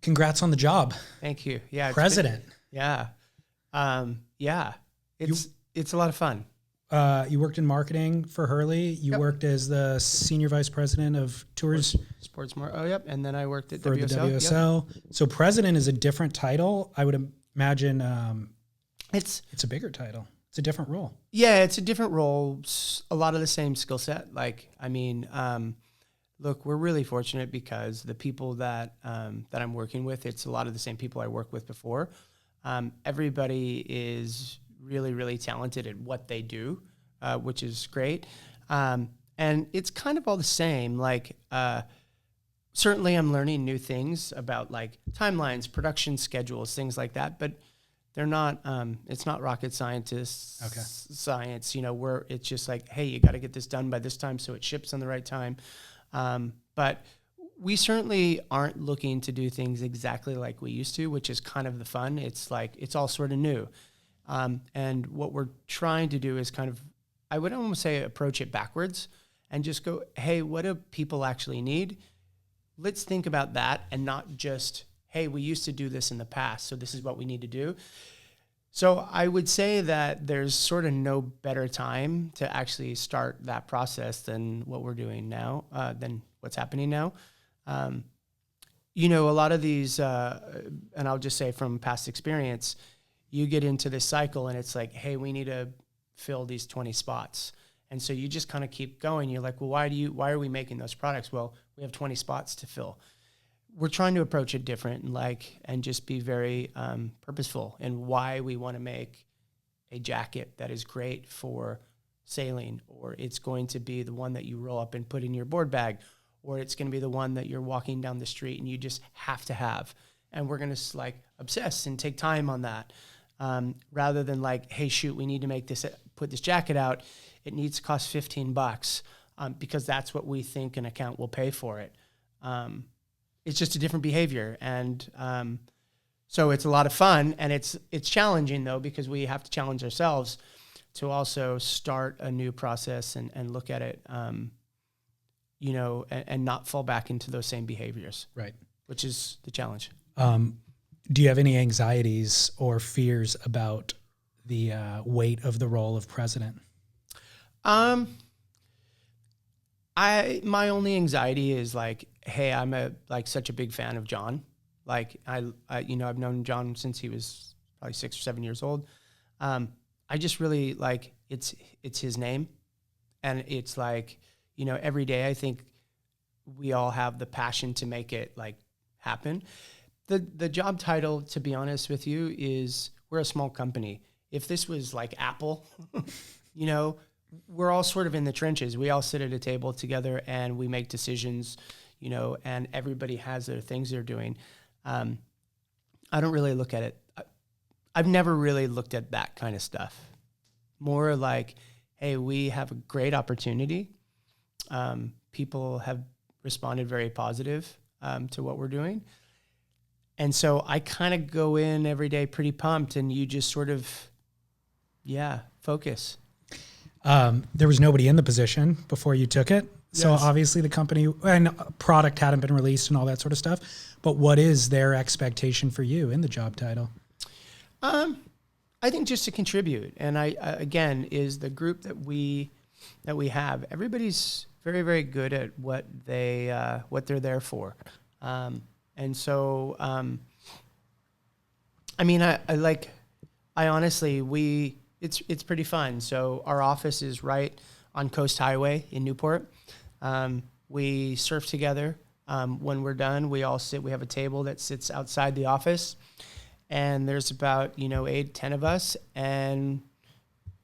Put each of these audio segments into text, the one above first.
congrats on the job. Thank you. Yeah. President. Yeah. Yeah. It's a lot of fun. You worked in marketing for Hurley. You worked as the senior vice president of tours. Oh, yep. And then I worked at for WSL. the WSL. Yep. So president is a different title. I would imagine it's a bigger title. It's a different role. Yeah, it's a different role. A lot of the same skill set. Like, I mean, look, we're really fortunate because the people that I'm working with, it's a lot of the same people I worked with before. Everybody is really, really talented at what they do, which is great. And it's kind of all the same. Like, certainly I'm learning new things about like timelines, production schedules, things like that, but they're not, it's not rocket science, where it's just like, hey, you got to get this done by this time so it ships on the right time. But we certainly aren't looking to do things exactly like we used to, which is kind of the fun. It's like, it's all sort of new. And what we're trying to do is kind of, I would almost say, approach it backwards and just go, hey, what do people actually need? Let's think about that and not just, hey, we used to do this in the past, so this is what we need to do. So I would say that there's sort of no better time to actually start that process than what we're doing now, than what's happening now. A lot of these, and I'll just say from past experience, you get into this cycle and it's like, hey, we need to fill these 20 spots. And so you just kind of keep going. You're like, well, why are we making those products? Well, we have 20 spots to fill. We're trying to approach it different and just be very purposeful in why we want to make a jacket that is great for sailing, or it's going to be the one that you roll up and put in your board bag, or it's going to be the one that you're walking down the street and you just have to have. And we're going to like obsess and take time on that. Rather than like, hey, shoot, we need to make this, put this jacket out. It needs to cost $15 because that's what we think an account will pay for it. It's just a different behavior. And so it's a lot of fun, and it's challenging though, because we have to challenge ourselves to also start a new process and look at it, and not fall back into those same behaviors. Right. Which is the challenge. Do you have any anxieties or fears about the weight of the role of president? My only anxiety is like, hey, I'm such a big fan of John. Like I've known John since he was probably 6 or 7 years old. I just really like, it's his name. And it's like, every day I think we all have the passion to make it like happen. The job title, to be honest with you, is we're a small company. If this was like Apple, we're all sort of in the trenches. We all sit at a table together and we make decisions, and everybody has their things they're doing. I don't really look at it. I've never really looked at that kind of stuff. More like, hey, we have a great opportunity. People have responded very positive to what we're doing. And so I kind of go in every day pretty pumped, and you just sort of, focus. There was nobody in the position before you took it. So Yes. Obviously the company and product hadn't been released and all that sort of stuff. But what is their expectation for you in the job title? I think just to contribute. And again, is the group that we have, everybody's very, very good at what they're there for. And so, it's pretty fun. So our office is right on Coast Highway in Newport. We surf together. When we're done, we have a table that sits outside the office, and there's about, 8, 10 of us, and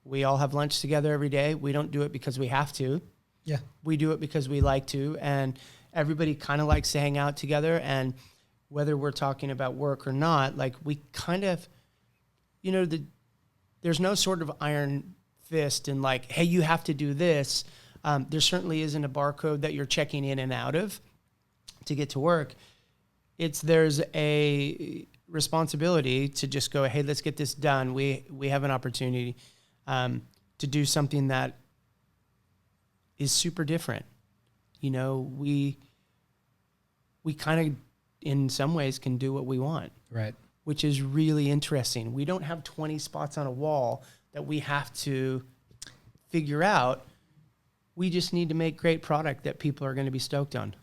we all have lunch together every day. We don't do it because we have to. Yeah. We do it because we like to, and everybody kind of likes to hang out together. And whether we're talking about work or not, like we kind of, there's no sort of iron fist and like, hey, you have to do this. There certainly isn't a barcode that you're checking in and out of to get to work. There's a responsibility to just go, hey, let's get this done. We have an opportunity to do something that is super different. We kind of in some ways can do what we want. Right. Which is really interesting. We don't have 20 spots on a wall that we have to figure out. We just need to make great product that people are going to be stoked on.